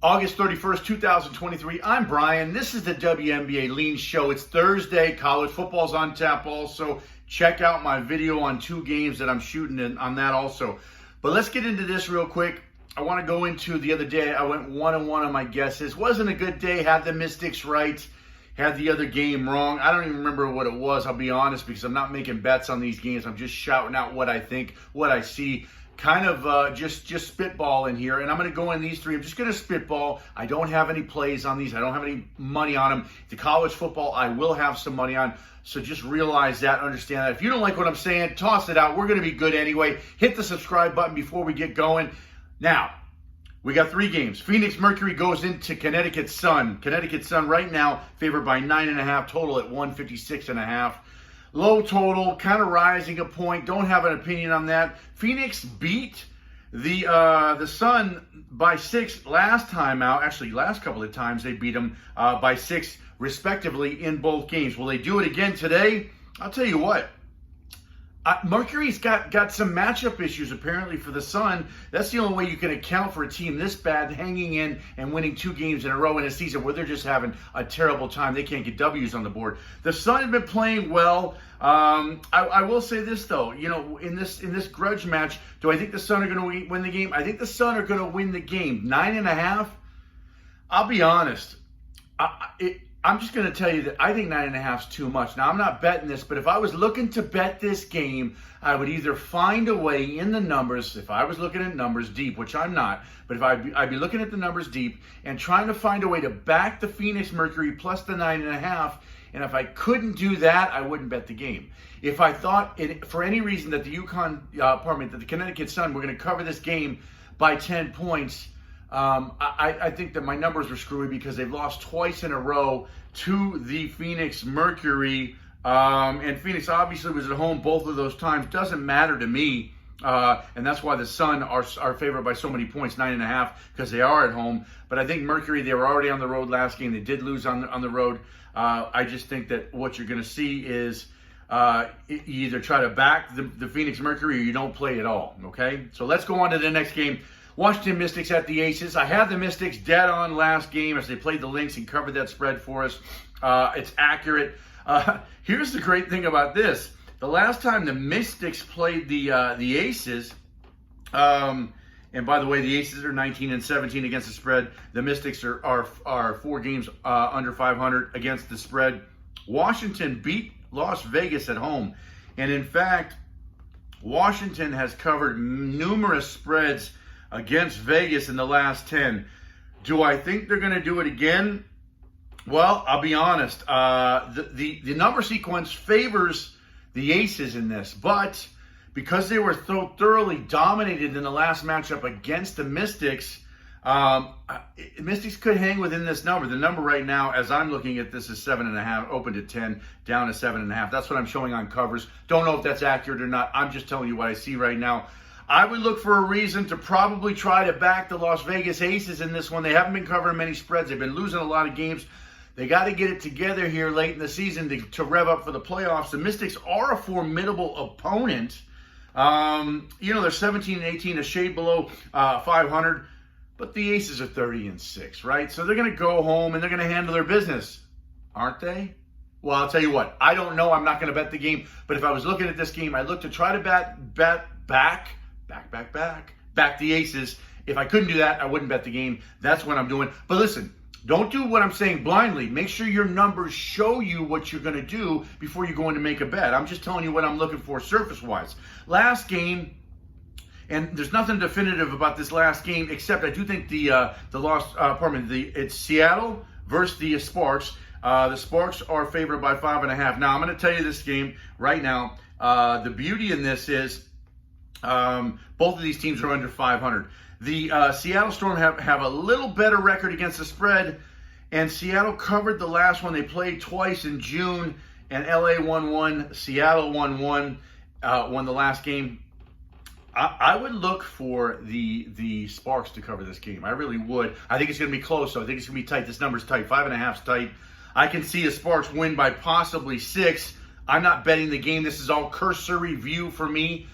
August 31st, 2023. I'm Brian. This is the WNBA Lean Show. It's Thursday. College football's on tap also. Check out my video on 2 games that I'm shooting on that also. But let's get into this real quick. I want to go into the other day. I went 1-1 on my guesses. Wasn't a good day. Had the Mystics right. Had the other game wrong. I don't even remember what it was, I'll be honest, because I'm not making bets on these games. I'm just shouting out what I think, what I see. Kind of just spitball in here, and I'm going to go in these 3. I'm just going to spitball. I don't have any plays on these. I don't have any money on them. The college football, I will have some money on, so just realize that, understand that. If you don't like what I'm saying, toss it out. We're going to be good anyway. Hit the subscribe button before we get going. Now, we got 3 games. Phoenix Mercury goes into Connecticut Sun. Connecticut Sun right now favored by 9.5, total at 156.5. Low total, kind of rising a point. Don't have an opinion on that. Phoenix beat the Sun by 6 last time out. Actually, last couple of times they beat them by 6 respectively in both games. Will they do it again today? I'll tell you what. Mercury's got some matchup issues apparently for the Sun. That's the only way you can account for a team this bad hanging in and winning 2 games in a row in a season where they're just having a terrible time. They can't get W's on the board. The Sun have been playing well. I will say this though, you know, in this grudge match, do I think the Sun are going to win the game? I think the Sun are going to win the game. 9.5. I'll be honest. I'm just going to tell you that I think 9.5 is too much. Now, I'm not betting this, but if I was looking to bet this game, I would either find a way in the numbers, if I was looking at numbers deep, which I'm not, but if I'd be looking at the numbers deep and trying to find a way to back the Phoenix Mercury plus the 9.5, and if I couldn't do that, I wouldn't bet the game. If I thought, for any reason, that the Connecticut Sun were going to cover this game by 10 points, I think that my numbers were screwy because they've lost twice in a row to the Phoenix Mercury. And Phoenix obviously was at home both of those times. Doesn't matter to me. And that's why the Sun are favored by so many points, 9.5, because they are at home. But I think Mercury, they were already on the road last game. They did lose on the road. I just think that what you're going to see is you either try to back the Phoenix Mercury or you don't play at all. Okay? So let's go on to the next game. Washington Mystics at the Aces. I had the Mystics dead on last game as they played the Lynx and covered that spread for us. It's accurate. Here's the great thing about this. The last time the Mystics played the Aces, and by the way, the Aces are 19-17 against the spread. The Mystics are 4 games under 500 against the spread. Washington beat Las Vegas at home. And in fact, Washington has covered numerous spreads against Vegas in the last 10. Do I think they're going to do it again? Well, I'll be honest. The number sequence favors the Aces in this, but because they were so thoroughly dominated in the last matchup against the Mystics, Mystics could hang within this number. The number right now, as I'm looking at this, is 7.5, open to 10, down to 7.5. That's what I'm showing on covers. Don't know if that's accurate or not. I'm just telling you what I see right now. I would look for a reason to probably try to back the Las Vegas Aces in this one. They haven't been covering many spreads. They've been losing a lot of games. They got to get it together here late in the season to rev up for the playoffs. The Mystics are a formidable opponent. You know, they're 17-18, a shade below 500. But the Aces are 30-6, right? So they're going to go home and they're going to handle their business, aren't they? Well, I'll tell you what. I don't know. I'm not going to bet the game. But if I was looking at this game, I'd look to try to back the Aces. If I couldn't do that, I wouldn't bet the game. That's what I'm doing. But listen, don't do what I'm saying blindly. Make sure your numbers show you what you're going to do before you go in to make a bet. I'm just telling you what I'm looking for surface-wise. Last game, and there's nothing definitive about this last game, except I do think it's Seattle versus the Sparks. The Sparks are favored by 5.5. Now, I'm going to tell you this game right now. The beauty in this is both of these teams are under 500. The Seattle Storm have a little better record against the spread, and Seattle covered the last one. They played twice in June, and LA won 1. Seattle won 1, won the last game. I would look for the Sparks to cover this game. I really would. I think it's going to be close, though. I think it's going to be tight. This number's tight. 5.5 is tight. I can see the Sparks win by possibly 6. I'm not betting the game. This is all cursory view for me.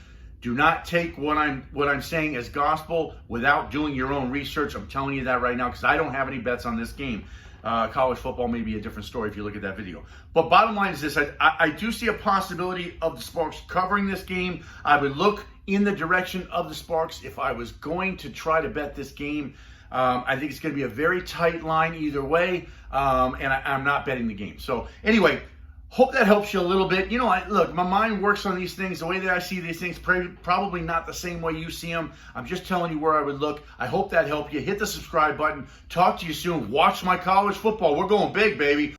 Do not take what I'm saying as gospel without doing your own research. I'm telling you that right now because I don't have any bets on this game. College football may be a different story if you look at that video. But bottom line is this, I do see a possibility of the Sparks covering this game. I would look in the direction of the Sparks if I was going to try to bet this game. I think it's going to be a very tight line either way, and I'm not betting the game. So anyway, hope that helps you a little bit. You know, look, my mind works on these things. The way that I see these things, probably not the same way you see them. I'm just telling you where I would look. I hope that helped you. Hit the subscribe button. Talk to you soon. Watch my college football. We're going big, baby.